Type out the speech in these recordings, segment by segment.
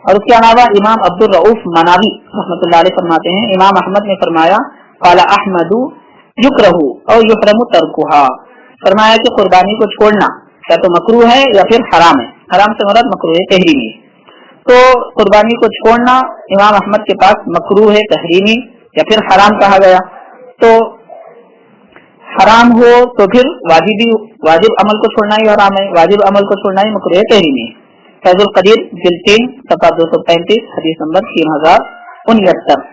اور اس کے علاوہ امام عبدالرؤف مناوی رحمۃ اللہ علیہ فرماتے ہیں امام احمد نے فرمایا قال احمد یکرہ او یحرم ترکھا، فرمایا کہ قربانی کو چھوڑنا یا تو مکروہ ہے یا پھر حرام ہے، حرام سے مراد مکروہ ہے تحریمی، تو قربانی کو چھوڑنا امام احمد کے پاس مکروہ ہے تحریمی یا پھر حرام کہا گیا، تو حرام ہو تو پھر واجب عمل کو چھوڑنا ہی حرام ہے، واجب عمل کو چھوڑنا ہی مکروہ تحریمی ہے۔ فیض القدیر جلد 3 صفحہ 235 حدیث نمبر 3069۔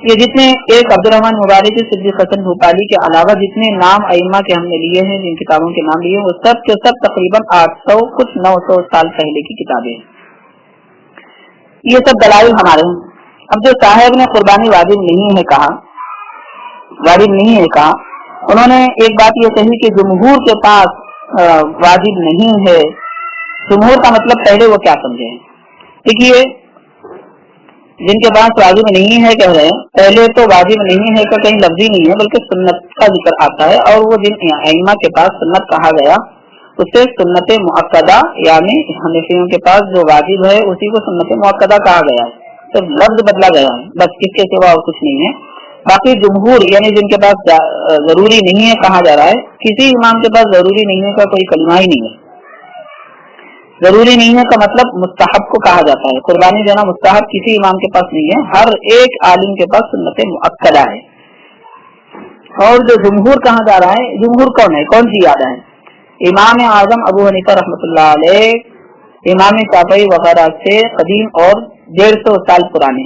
یہ جتنے ایک عبدالرحمن مبارک صدیق حسن بھوپالی کے علاوہ جتنے نام ائمہ کے ہم نے لیے ہیں، جن کتابوں کے نام لیے ہیں، وہ سب کے سب تقریباً 800 کچھ 900 سال پہلے کی کتابیں ہیں۔ یہ سب دلائل ہمارے ہیں۔ اب جو صاحب نے قربانی واجب نہیں ہے کہا، انہوں نے ایک بات یہ کہی کہ جمہور کے پاس واجب نہیں ہے۔ جمہور کا مطلب پہلے وہ کیا سمجھے؟ دیکھیے، جن کے پاس واجب نہیں ہے کہہ رہے ہیں، پہلے تو واجب نہیں ہے کا کہیں لفظ ہی نہیں ہے بلکہ سنت کا ذکر آتا ہے، اور وہ جن ائمہ کے پاس سنت کہا گیا اسے سنت مؤکدہ، یعنی حنفیوں کے پاس جو واجب ہے اسی کو سنت مؤکدہ کہا گیا ہے، صرف لفظ بدلا گیا ہے، بس اس کے سوا اور کچھ نہیں ہے۔ باقی جمہور یعنی جن کے پاس ضروری نہیں ہے کہا جا رہا ہے، کسی امام کے پاس ضروری نہیں ہے کا کوئی کلمہ ہی نہیں ہے۔ ضروری نہیں ہے کا مطلب مستحب کو کہا جاتا ہے، قربانی دینا مستحب کسی امام کے پاس نہیں ہے، ہر ایک عالم کے پاس سنت مؤکدہ ہے۔ اور جو جمہور کہا جا رہا ہے، جمہور کون ہے، کون سی یاد ہے؟ امام اعظم ابو حنیفہ رحمۃ اللہ علیہ، امام شافعی وغیرہ سے قدیم اور 150 سال پرانے،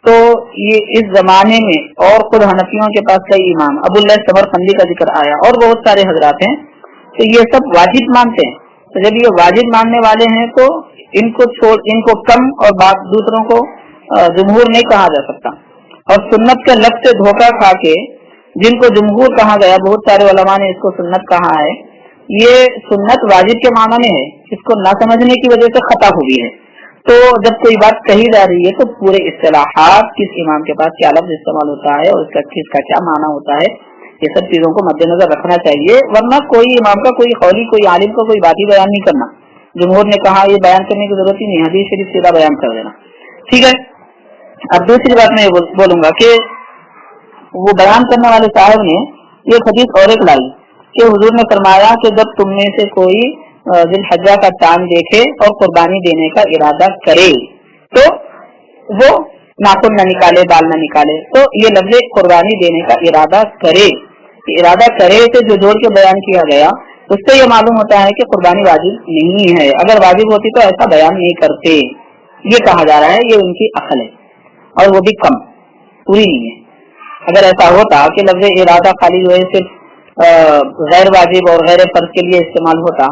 تو یہ اس زمانے میں اور خود حنفیوں کے پاس کئی امام، ابو اللہ سمرقندی کا ذکر آیا اور بہت سارے حضرات ہیں، تو یہ سب واجب مانتے ہیں۔ تو جب یہ واجب ماننے والے ہیں تو ان کو کم اور دوسروں کو جمہور نہیں کہا جا سکتا۔ اور سنت کے لفظ سے دھوکہ کھا کے جن کو جمہور کہا گیا، بہت سارے علماء نے اس کو سنت کہا ہے، یہ سنت واجب کے معنی میں ہے، اس کو نہ سمجھنے کی وجہ سے خطا ہوئی ہے۔ تو جب کوئی بات کہی جا رہی ہے تو پورے اصطلاحات، کس امام کے پاس کیا لفظ استعمال ہوتا ہے اور اس کا کیا معنی ہوتا ہے، یہ سب چیزوں کو مد نظر رکھنا چاہیے، ورنہ کوئی امام کا، کوئی قولی، کوئی عالم کا کوئی بات ہی بیان نہیں کرنا۔ جمہور نے کہا یہ بیان کرنے کی ضرورت ہی نہیں، حدیث شریف سیدھا بیان کر دینا، ٹھیک ہے۔ اب دوسری بات میں یہ بولوں گا کہ وہ بیان کرنے والے صاحب نے یہ حدیث اور ایک لائی کہ حضور نے فرمایا کہ جب تم میں سے کوئی ذی الحجہ کا چاند دیکھے اور قربانی دینے کا ارادہ کرے تو وہ ناخن نہ نکالے، بال نہ نکالے، تو یہ لفظ قربانی دینے کا ارادہ کرے سے جو جوڑ کے بیان کیا گیا، اس سے یہ معلوم ہوتا ہے کہ قربانی واجب نہیں ہے، اگر واجب ہوتی تو ایسا بیان نہیں کرتے۔ یہ کہا جا رہا ہے یہ ان کی عقل ہے، اور وہ بھی کم، پوری نہیں ہے۔ اگر ایسا ہوتا کہ لفظ ارادہ خالی جو ہے صرف غیر واجب اور غیر فرض کے لیے استعمال ہوتا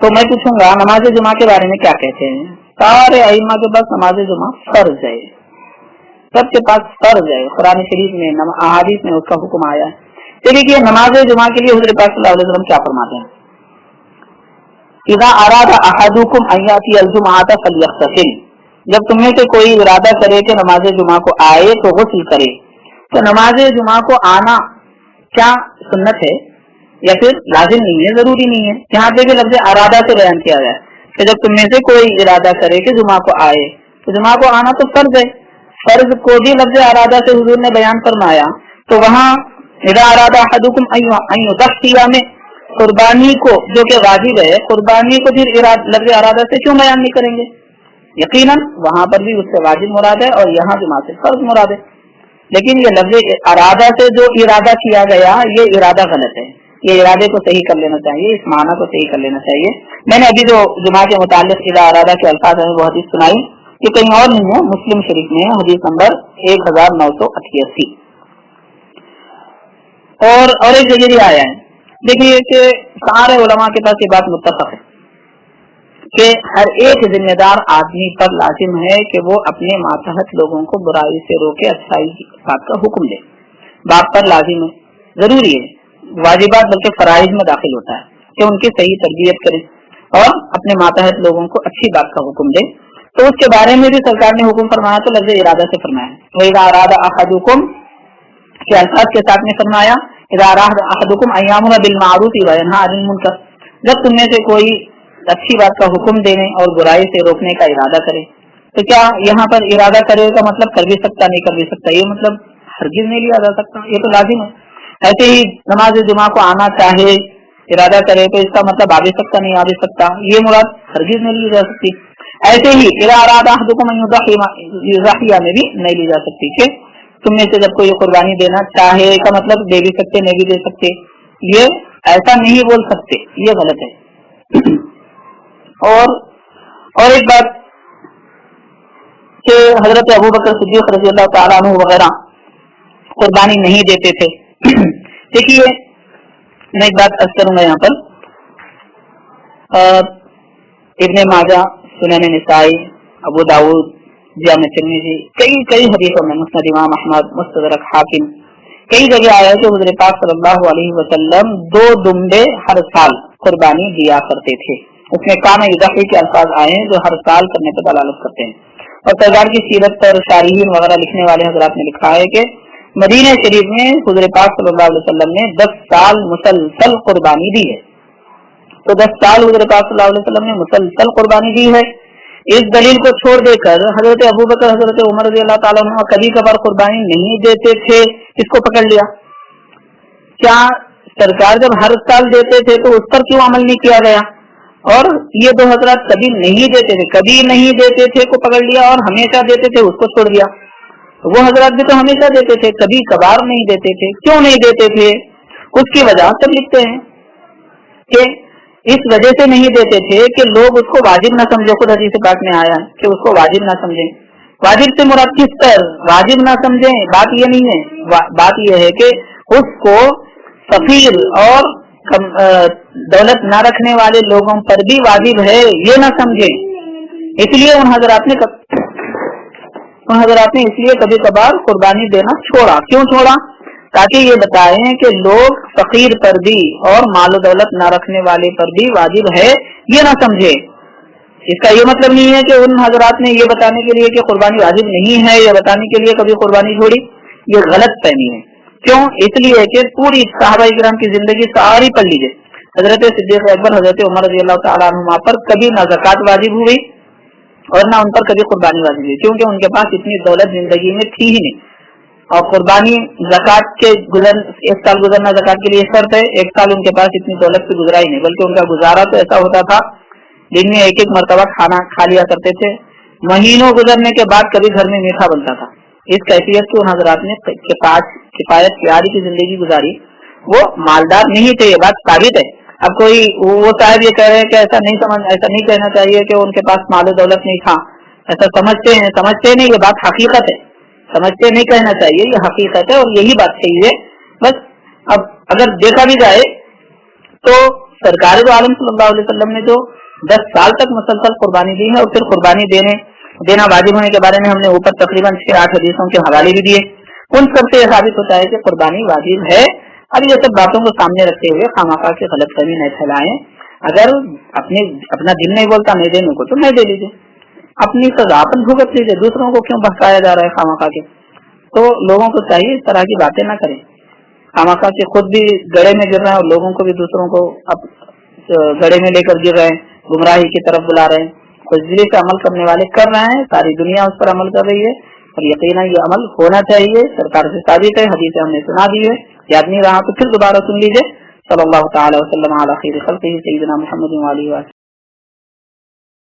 تو میں پوچھوں گا نماز جمعہ کے بارے میں کیا کہتے ہیں؟ سارے ائمہ کے پاس نماز جمعہ فرض ہے، سب کے پاس فرض ہے، قرآن شریف میں، احادیث میں اس کا حکم آیا ہے۔ دیکھیے نماز جمعہ کے لیے حضور پاک صلی اللہ علیہ وسلم کیا فرماتے ہیں؟ اذا اراد احدکم ان یاتی الجمعۃ فلیغتسل، جب تم میں سے کوئی ارادہ کرے کہ نماز جمعہ کو آئے تو غسل کرے۔ تو نماز جمعہ کو آنا کیا سنت ہے یا پھر لازم نہیں ہے، ضروری نہیں ہے؟ یہاں پہ بھی لفظ ارادہ سے بیان کیا گیا کہ جب تم میں سے کوئی ارادہ کرے کہ جمعہ کو آئے، تو جمعہ کو آنا تو فرض ہے، فرض کو بھی لفظ ارادہ سے حضور نے بیان فرمایا۔ تو وہاں اذا اراد احدکم ان یضحی میں قربانی کو جو کہ واجب ہے، قربانی کو پھر لفظ ارادہ سے کیوں بیان نہیں کریں گے؟ یقیناً وہاں پر بھی اس سے واجب مراد ہے اور یہاں جمعہ سے فرض مراد ہے، لیکن یہ لفظ ارادہ سے جو ارادہ کیا گیا یہ ارادہ غلط ہے، یہ ارادے کو صحیح کر لینا چاہیے، اس معنی کو صحیح کر لینا چاہیے۔ میں نے ابھی جو جمعہ کے متعلق اذا ارادہ کے الفاظ ہیں وہ حدیث سنائی، یہ کہیں اور نہیں ہے، مسلم شریف میں ہے، حدیث نمبر 1988۔ اور ایک جگہ بھی آیا ہے، دیکھیے کہ سارے علماء کے پاس یہ بات متفق ہے کہ ہر ایک ذمہ دار آدمی پر لازم ہے کہ وہ اپنے ماتحت لوگوں کو برائی سے روکے، اچھائی کی بات کا حکم دے۔ باپ پر لازم ہے، ضروری ہے، واجبات بلکہ فرائض میں داخل ہوتا ہے کہ ان کی صحیح تربیت کرے اور اپنے ماتحت لوگوں کو اچھی بات کا حکم دے۔ تو اس کے بارے میں بھی سرکار نے حکم فرمایا تو لفظ ارادہ سے فرمایا، وَإِذَا أَرَادَ أَحَدُكُمْ کے الفاظ کے ساتھ میں فرمایا اذا اراد احدکم ان یامر بالمعروف وینہی عن المنکر، جب تم میں سے کوئی اچھی بات کا حکم دینے اور برائی سے روکنے کا ارادہ کرے تو کیا یہاں پر ارادہ کرے کا مطلب کر بھی سکتا نہیں کر بھی سکتا، یہ مطلب ہرگز نہیں لیا جا سکتا، یہ تو لازم ہے۔ ایسے ہی نماز جمعہ کو آنا چاہے ارادہ کرے تو اس کا مطلب آ بھی سکتا نہیں آ بھی سکتا، یہ مراد ہرگز نہیں لی جا سکتی۔ ایسے ہی ارادہ احدکم ان یضحیہ میں بھی نہیں لی جا سکتی کہ تم میں سے جب کوئی قربانی دینا چاہے کا مطلب دے بھی سکتے نہیں بھی دے سکتے، یہ ایسا نہیں بول سکتے، یہ غلط ہے۔ اور ایک بات کہ حضرت ابوبکر صدیق رضی اللہ تعالیٰ عنہ وغیرہ قربانی نہیں دیتے تھے۔ دیکھیے میں ایک بات عرض کروں گا یہاں پر، ابن ماجہ، سنن نسائی، ابو داؤد، جامع ترمذی، کئی حدیثوں میں، مسند امام احمد، مستدرک حاکم، کئی جگہ آیا ہے کہ حضور پاک صلی اللہ علیہ وسلم 2 دمبے ہر سال قربانی دیا کرتے تھے۔ اس میں کان یضحی کے الفاظ آئے ہیں جو ہر سال کرنے پر دلالت کرتے ہیں۔ اور سرکار کی سیرت پر شارحین وغیرہ لکھنے والے حضرات نے لکھا ہے کہ مدینہ شریف میں حضور پاک صلی اللہ علیہ وسلم نے 10 سال مسلسل قربانی دی ہے۔ تو 10 سال حضور پاک صلی اللہ علیہ وسلم نے مسلسل قربانی دی ہے۔ اس دلیل کو چھوڑ دے کر حضرت ابوبکر، حضرت عمر رضی اللہ تعالیٰ عنہ کبھی کبھار قربانی نہیں دیتے تھے، اس کو پکڑ لیا۔ کیا سرکار جب ہر سال دیتے تھے تو اس پر کیوں عمل نہیں کیا گیا؟ اور یہ 2 حضرات کبھی نہیں دیتے تھے، کبھی نہیں دیتے تھے کو پکڑ لیا، اور ہمیشہ دیتے تھے اس کو چھوڑ دیا۔ وہ حضرات بھی تو ہمیشہ دیتے تھے، کبھی کبھار نہیں دیتے تھے، کیوں نہیں دیتے تھے؟ اس کی وجہ سب لکھتے ہیں کہ اس وجہ سے نہیں دیتے تھے کہ لوگ اس کو واجب نہ سمجھے۔ خود حدیث پاک میں آیا کہ اس کو واجب نہ سمجھیں۔ واجب سے مراد کس طرح واجب نہ سمجھیں، بات یہ نہیں ہے، بات یہ ہے کہ اس کو فقیر اور دولت نہ رکھنے والے لوگوں پر بھی واجب ہے، یہ نہ سمجھیں۔ اس لیے ان حضرات نے اس لیے کبھی کبھار قربانی دینا چھوڑا۔ کیوں چھوڑا؟ تاکہ یہ بتائیں کہ لوگ فقیر پر بھی اور مال و دولت نہ رکھنے والے پر بھی واجب ہے، یہ نہ سمجھے۔ اس کا یہ مطلب نہیں ہے کہ ان حضرات نے یہ بتانے کے لیے کہ قربانی واجب نہیں ہے، یہ بتانے کے لیے کبھی قربانی چھوڑی، یہ غلط فہمی ہے۔ کیوں؟ اس لیے کہ پوری صحابہ کرام کی زندگی ساری پڑھ لیجیے، حضرت صدیق اکبر، حضرت عمر رضی اللہ تعالیٰ عنہما پر کبھی نہ زکوٰۃ واجب ہوئی اور نہ ان پر کبھی قربانی واجب ہوئی، کیونکہ ان کے پاس اتنی دولت زندگی میں تھی ہی نہیں۔ اور قربانی زکوٰۃ کے ایک سال گزرنا زکوٰۃ کے لیے شرط ہے، ایک سال ان کے پاس اتنی دولت سے گزرا ہی نہیں، بلکہ ان کا گزارا تو ایسا ہوتا تھا دن میں 1 مرتبہ کھانا کھا لیا کرتے تھے، مہینوں گزرنے کے بعد کبھی گھر میں میٹھا بنتا تھا۔ اس کیفیت کو ان حضرات نے کفایت پیاری کی زندگی گزاری، وہ مالدار نہیں تھے، یہ بات ثابت ہے۔ اب کوئی وہ صاحب یہ کہہ رہے ہیں کہ ایسا نہیں کہنا چاہیے کہ ان کے پاس مال و دولت نہیں تھا، ایسا سمجھتے نہیں، یہ بات حقیقت ہے، سمجھتے نہیں کہنا چاہیے، یہ حقیقت ہے اور یہی بات صحیح ہے۔ بس اب اگر دیکھا بھی جائے تو سرکار دو عالم صلی اللہ علیہ وسلم نے جو 10 سال تک مسلسل قربانی دی ہے، اور پھر قربانی دینا واجب ہونے کے بارے میں ہم نے اوپر تقریباً 6-8 حدیثوں کے حوالے بھی دیے، ان سب سے یہ ثابت ہوتا ہے کہ قربانی واجب ہے۔ اب یہ سب باتوں کو سامنے رکھتے ہوئے خامخواہ کی غلط فہمی نہ پھیلائیں۔ اگر اپنا دل نہیں بولتا نہیں دینے کو تو نہیں دے لیجیے، اپنی سزا اپن بھگت لیجیے، دوسروں کو کیوں بہکایا جا رہا ہے خامخواہ کے؟ تو لوگوں کو چاہیے اس طرح کی باتیں نہ کریں، خامخواہ کے خود بھی گڑھے میں گر رہے ہیں اور لوگوں کو بھی دوسروں کو گڑھے میں لے کر گر رہے ہیں، گمراہی کی طرف بلا رہے ہیں۔ فضیلت سے عمل کرنے والے کر رہے ہیں، ساری دنیا اس پر عمل کر رہی ہے، اور یقیناً یہ عمل ہونا چاہیے، سرکار سے ثابت ہے، حدیث ہم نے سنا دی ہے، یاد نہیں رہا تو پھر دوبارہ سن لیجیے۔ صلی اللہ تعالی وسلم علی خیر خلقہ سیدنا محمد و علیہ وسلم۔